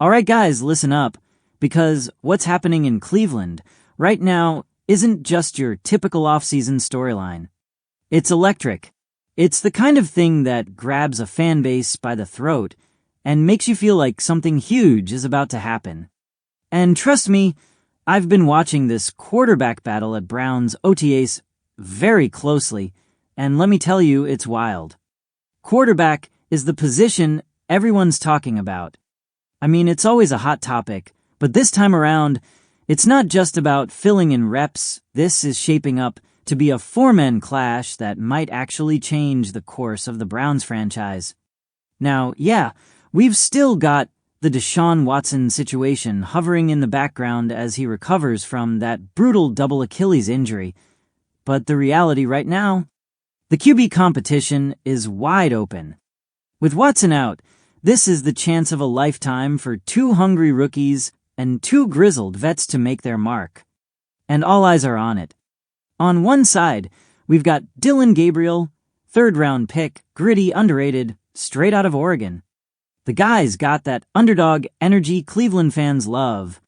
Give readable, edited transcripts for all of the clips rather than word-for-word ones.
Alright guys, listen up, because what's happening in Cleveland right now isn't just your typical off-season storyline. It's electric. It's the kind of thing that grabs a fan base by the throat and makes you feel like something huge is about to happen. And trust me, I've been watching this quarterback battle at Browns OTAs very closely, and let me tell you, it's wild. Quarterback is the position everyone's talking about. I mean, it's always a hot topic, but this time around, it's not just about filling in reps. This is shaping up to be a four-man clash that might actually change the course of the Browns franchise. Now, yeah, we've still got the Deshaun Watson situation hovering in the background as he recovers from that brutal double Achilles injury. But the reality right now, the QB competition is wide open. With Watson out, this is the chance of a lifetime for two hungry rookies and two grizzled vets to make their mark. And all eyes are on it. On one side, we've got Dillon Gabriel, third-round pick, gritty, underrated, straight out of Oregon. The guy's got that underdog energy Cleveland fans love.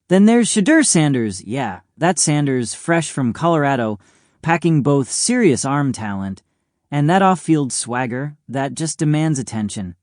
Then there's Shedeur Sanders, yeah, that's Sanders, fresh from Colorado, packing both serious arm talent and that off-field swagger that just demands attention.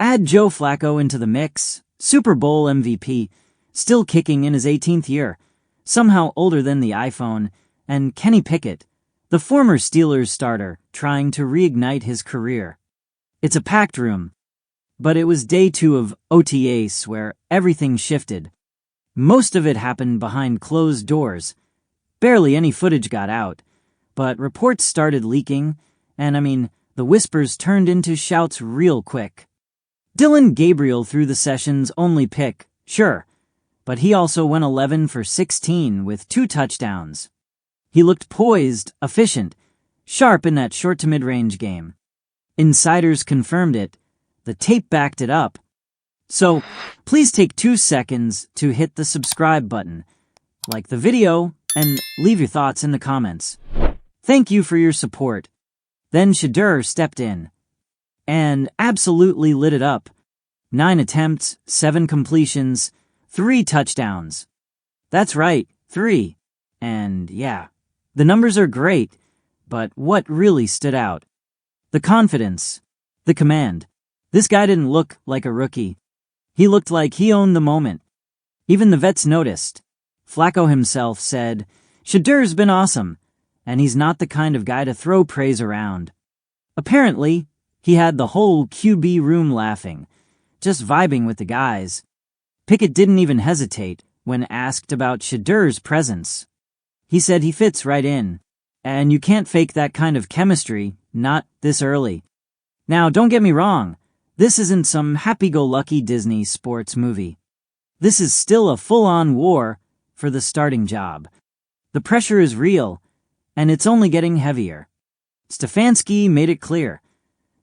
Add Joe Flacco into the mix, Super Bowl MVP, still kicking in his 18th year, somehow older than the iPhone, and Kenny Pickett, the former Steelers starter, trying to reignite his career. It's a packed room. But it was day 2 of OTAs where everything shifted. Most of it happened behind closed doors. Barely any footage got out, but reports started leaking, and the whispers turned into shouts real quick. Dillon Gabriel threw the session's only pick, sure, but he also went 11 for 16 with 2 touchdowns. He looked poised, efficient, sharp in that short to mid-range game. Insiders confirmed it. The tape backed it up. So, please take 2 seconds to hit the subscribe button, like the video, and leave your thoughts in the comments. Thank you for your support. Then Shedeur stepped in and absolutely lit it up. 9 attempts, 7 completions, 3 touchdowns. That's right, 3. And yeah, the numbers are great, but what really stood out? The confidence, the command. This guy didn't look like a rookie. He looked like he owned the moment. Even the vets noticed. Flacco himself said, "Shedeur's been awesome, and he's not the kind of guy to throw praise around." Apparently, he had the whole QB room laughing, just vibing with the guys. Pickett didn't even hesitate when asked about Shedeur's presence. He said he fits right in, and you can't fake that kind of chemistry, not this early. Now, don't get me wrong. This isn't some happy-go-lucky Disney sports movie. This is still a full-on war for the starting job. The pressure is real, and it's only getting heavier. Stefanski made it clear.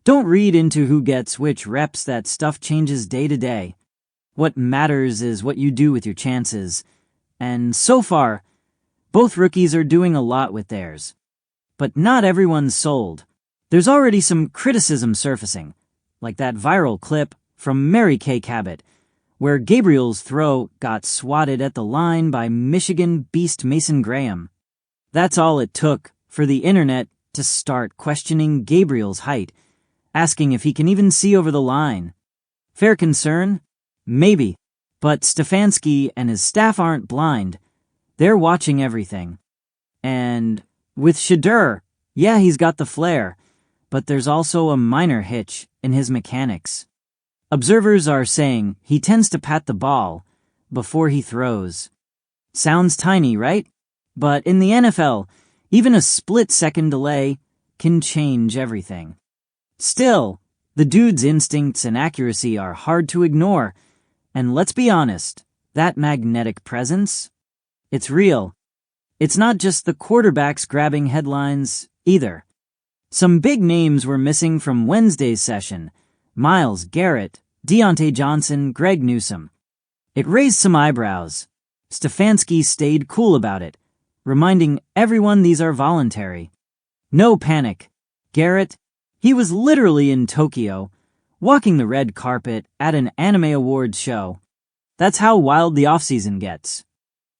Don't read into who gets which reps. That stuff changes day to day. What matters is what you do with your chances. And so far, both rookies are doing a lot with theirs. But not everyone's sold. There's already some criticism surfacing, like that viral clip from Mary Kay Cabot, where Gabriel's throw got swatted at the line by Michigan beast Mason Graham. That's all it took for the internet to start questioning Gabriel's height, asking if he can even see over the line. Fair concern? Maybe. But Stefanski and his staff aren't blind. They're watching everything. And with Shedeur, yeah, he's got the flair, but there's also a minor hitch in his mechanics. Observers are saying he tends to pat the ball before he throws. Sounds tiny, right? But in the NFL, even a split-second delay can change everything. Still, the dude's instincts and accuracy are hard to ignore, and let's be honest, that magnetic presence, it's real. It's not just the quarterbacks grabbing headlines, either. Some big names were missing from Wednesday's session: Myles Garrett, Deontay Johnson, Greg Newsome. It raised some eyebrows. Stefanski stayed cool about it, reminding everyone these are voluntary. No panic. Garrett, he was literally in Tokyo, walking the red carpet at an anime awards show. That's how wild the offseason gets.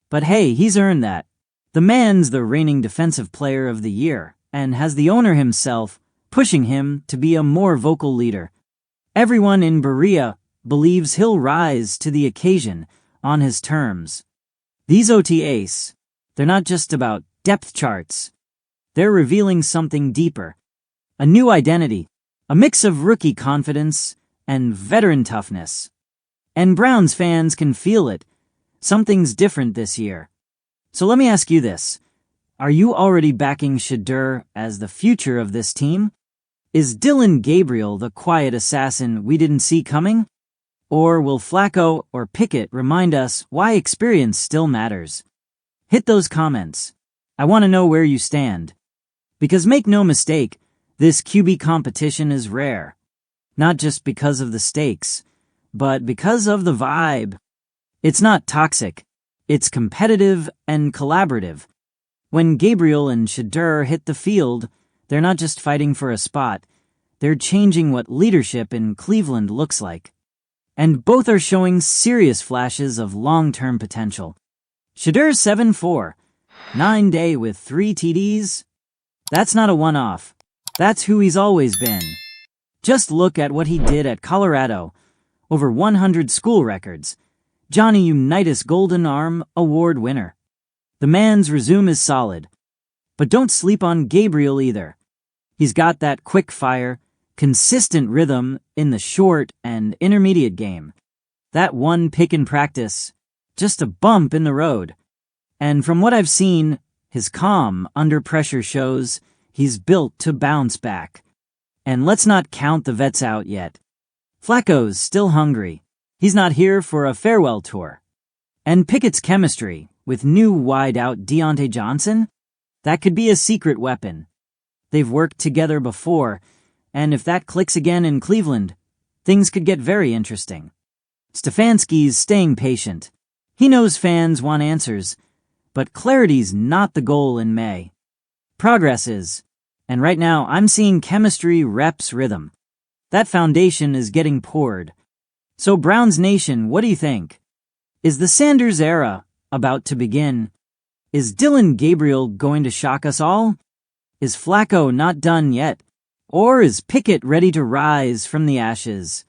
But hey, he's earned that. The man's the reigning defensive player of the year, and has the owner himself pushing him to be a more vocal leader. Everyone in Berea believes he'll rise to the occasion on his terms. These OTAs, they're not just about depth charts. They're revealing something deeper. A new identity, a mix of rookie confidence and veteran toughness. And Browns fans can feel it. Something's different this year. So let me ask you this. Are you already backing Shedeur as the future of this team? Is Dillon Gabriel the quiet assassin we didn't see coming? Or will Flacco or Pickett remind us why experience still matters? Hit those comments. I want to know where you stand. Because make no mistake, this QB competition is rare. Not just because of the stakes, but because of the vibe. It's not toxic. It's competitive and collaborative. When Gabriel and Shedeur hit the field, they're not just fighting for a spot. They're changing what leadership in Cleveland looks like. And both are showing serious flashes of long-term potential. Shedeur 7-4, 9-day with 3 TDs. That's not a one-off. That's who he's always been. Just look at what he did at Colorado. Over 100 school records. Johnny Unitas Golden Arm Award winner. The man's resume is solid. But don't sleep on Gabriel either. He's got that quick fire, consistent rhythm in the short and intermediate game. That one pick in practice, just a bump in the road. And from what I've seen, his calm under pressure shows he's built to bounce back. And let's not count the vets out yet. Flacco's still hungry. He's not here for a farewell tour. And Pickett's chemistry with new wide-out Deontay Johnson? That could be a secret weapon. They've worked together before, and if that clicks again in Cleveland, things could get very interesting. Stefanski's staying patient. He knows fans want answers, but clarity's not the goal in May. Progress is, and right now I'm seeing chemistry reps rhythm. That foundation is getting poured. So Browns Nation, what do you think? Is the Sanders era about to begin? Is Dillon Gabriel going to shock us all? Is Flacco not done yet? Or is Pickett ready to rise from the ashes?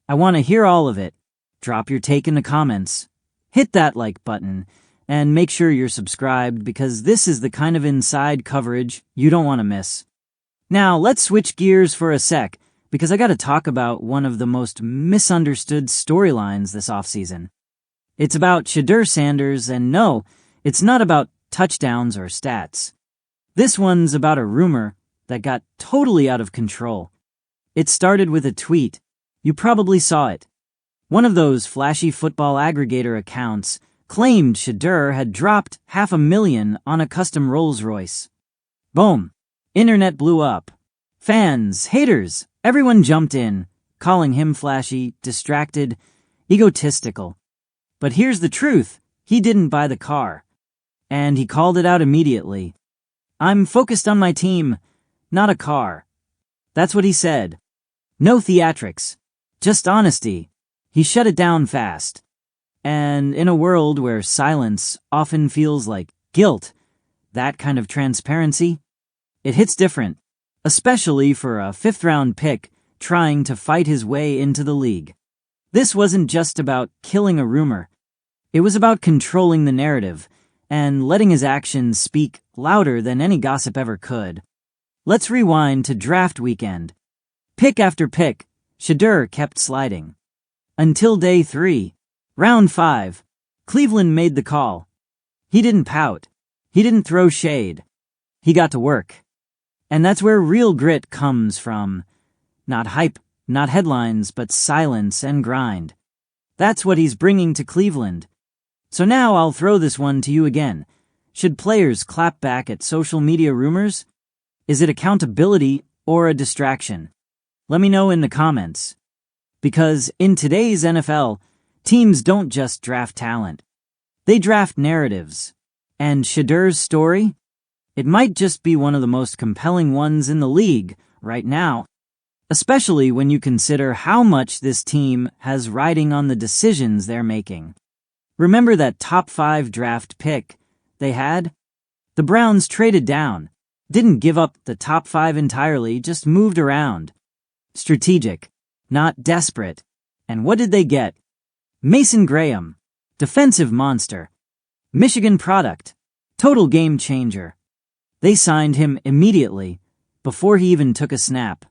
I want to hear all of it. Drop your take in the comments. Hit that like button, and make sure you're subscribed because this is the kind of inside coverage you don't want to miss. Now, let's switch gears for a sec, because I gotta talk about one of the most misunderstood storylines this offseason. It's about Shedeur Sanders, and no, it's not about touchdowns or stats. This one's about a rumor that got totally out of control. It started with a tweet. You probably saw it. One of those flashy football aggregator accounts claimed Shedeur had dropped $500,000 on a custom Rolls-Royce. Boom. Internet blew up. Fans, haters, everyone jumped in, calling him flashy, distracted, egotistical. But here's the truth. He didn't buy the car. And he called it out immediately. I'm focused on my team, not a car. That's what he said. No theatrics. Just honesty. He shut it down fast. And in a world where silence often feels like guilt, that kind of transparency, it hits different. Especially for a fifth-round pick trying to fight his way into the league. This wasn't just about killing a rumor. It was about controlling the narrative and letting his actions speak louder than any gossip ever could. Let's rewind to draft weekend. Pick after pick, Shedeur kept sliding. Until day 3, round 5, Cleveland made the call. He didn't pout. He didn't throw shade. He got to work. And that's where real grit comes from. Not hype, not headlines, but silence and grind. That's what he's bringing to Cleveland. So now I'll throw this one to you again. Should players clap back at social media rumors? Is it accountability or a distraction? Let me know in the comments. Because in today's NFL, teams don't just draft talent. They draft narratives. And Shedeur's story? It might just be one of the most compelling ones in the league right now. especially when you consider how much this team has riding on the decisions they're making. Remember that top 5 draft pick they had? The Browns traded down, didn't give up the top 5 entirely, just moved around. Strategic, not desperate. And what did they get? Mason Graham, defensive monster. Michigan product, total game changer. They signed him immediately, before he even took a snap.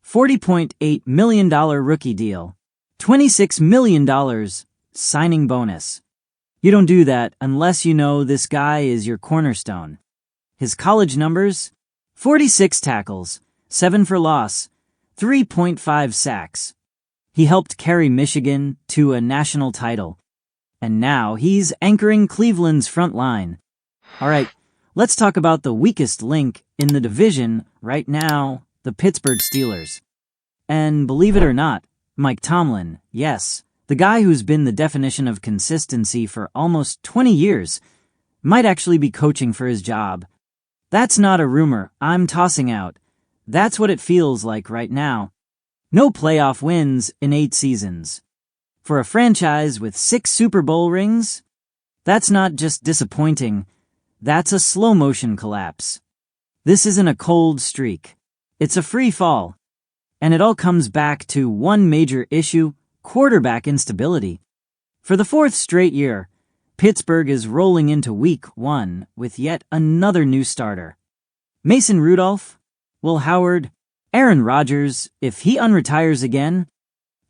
$40.8 million rookie deal. $26 million signing bonus. You don't do that unless you know this guy is your cornerstone. His college numbers? 46 tackles, 7 for loss, 3.5 sacks. He helped carry Michigan to a national title. And now he's anchoring Cleveland's front line. All right, let's talk about the weakest link in the division right now, the Pittsburgh Steelers. And believe it or not, Mike Tomlin, yes, the guy who's been the definition of consistency for almost 20 years, might actually be coaching for his job. That's not a rumor I'm tossing out. That's what it feels like right now. No playoff wins in 8 seasons. For a franchise with 6 Super Bowl rings, that's not just disappointing, that's a slow-motion collapse. This isn't a cold streak. It's a free fall. And it all comes back to one major issue: quarterback instability. For the 4th straight year, Pittsburgh is rolling into Week 1 with yet another new starter. Mason Rudolph, Will Howard, Aaron Rodgers, if he unretires again,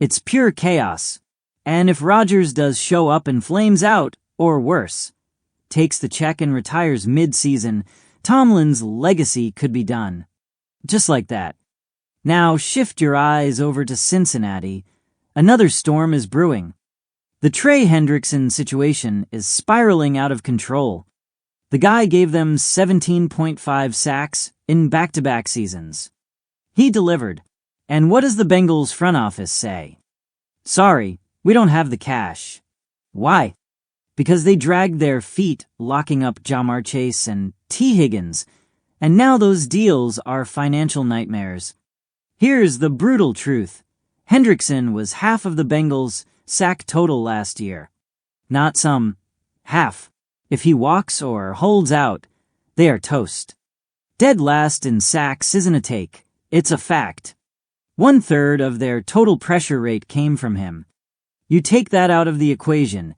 it's pure chaos. And if Rodgers does show up and flames out, or worse, takes the check and retires mid-season, Tomlin's legacy could be done. Just like that. Now shift your eyes over to Cincinnati. Another storm is brewing. The Trey Hendrickson situation is spiraling out of control. The guy gave them 17.5 sacks in back-to-back seasons. He delivered. And what does the Bengals front office say? Sorry, we don't have the cash. Why? Because they dragged their feet locking up Ja'Marr Chase and T. Higgins, and now those deals are financial nightmares. Here's the brutal truth. Hendrickson was half of the Bengals' sack total last year. Not some half. If he walks or holds out, they are toast. Dead last in sacks isn't a take, it's a fact. 1/3 of their total pressure rate came from him. You take that out of the equation,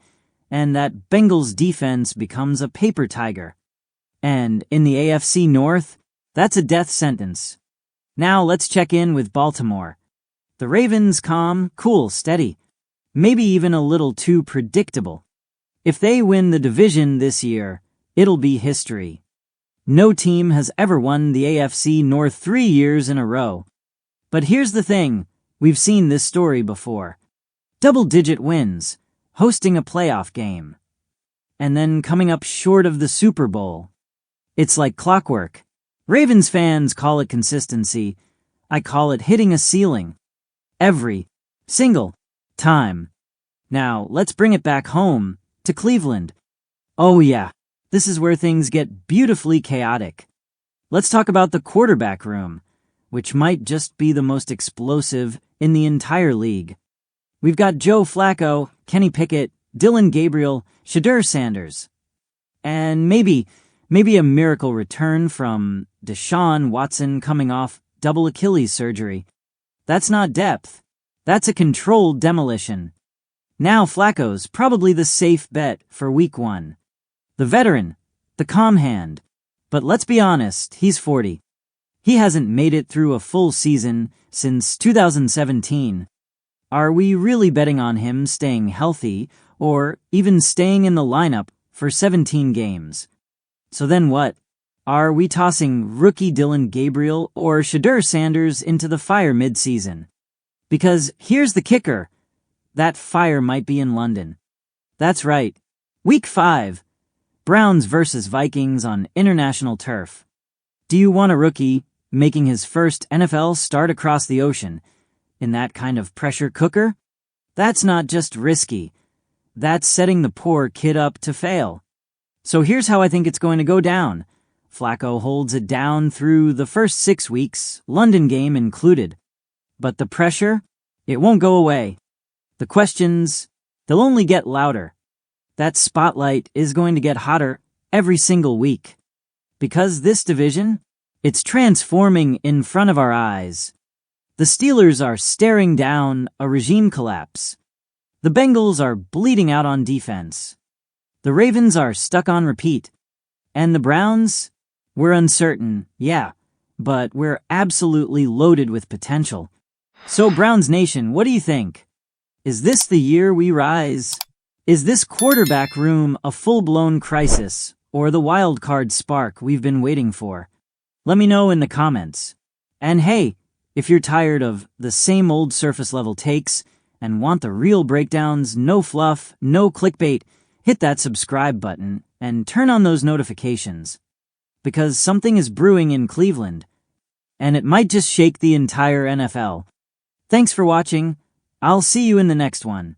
and that Bengals defense becomes a paper tiger. And in the AFC North, that's a death sentence. Now let's check in with Baltimore. The Ravens calm, cool, steady. Maybe even a little too predictable. If they win the division this year, it'll be history. No team has ever won the AFC North 3 years in a row. But here's the thing, we've seen this story before. Double-digit wins, hosting a playoff game, and then coming up short of the Super Bowl. It's like clockwork. Ravens fans call it consistency. I call it hitting a ceiling. Every single time. Now, let's bring it back home to Cleveland. Oh yeah, this is where things get beautifully chaotic. Let's talk about the quarterback room, which might just be the most explosive in the entire league. We've got Joe Flacco, Kenny Pickett, Dylan Gabriel, Shedeur Sanders. And maybe a miracle return from Deshaun Watson coming off double Achilles surgery. That's not depth. That's a controlled demolition. Now Flacco's probably the safe bet for Week 1. The veteran, the calm hand. But let's be honest, he's 40. He hasn't made it through a full season since 2017. Are we really betting on him staying healthy or even staying in the lineup for 17 games? So then what? Are we tossing rookie Dylan Gabriel or Shedeur Sanders into the fire mid-season? Because here's the kicker. That fire might be in London. That's right. Week 5. Browns versus Vikings on international turf. Do you want a rookie making his first NFL start across the ocean in that kind of pressure cooker? That's not just risky. That's setting the poor kid up to fail. So here's how I think it's going to go down. Flacco holds it down through the first 6 weeks, London game included. But the pressure, it won't go away. The questions, they'll only get louder. That spotlight is going to get hotter every single week. Because this division, it's transforming in front of our eyes. The Steelers are staring down a regime collapse. The Bengals are bleeding out on defense. The Ravens are stuck on repeat. And the Browns, we're uncertain, yeah, but we're absolutely loaded with potential. So Browns Nation, what do you think? Is this the year we rise? Is this quarterback room a full-blown crisis, or the wild card spark we've been waiting for? Let me know in the comments. And hey, if you're tired of the same old surface-level takes and want the real breakdowns, no fluff, no clickbait, hit that subscribe button and turn on those notifications. Because something is brewing in Cleveland, and it might just shake the entire NFL. Thanks for watching. I'll see you in the next one.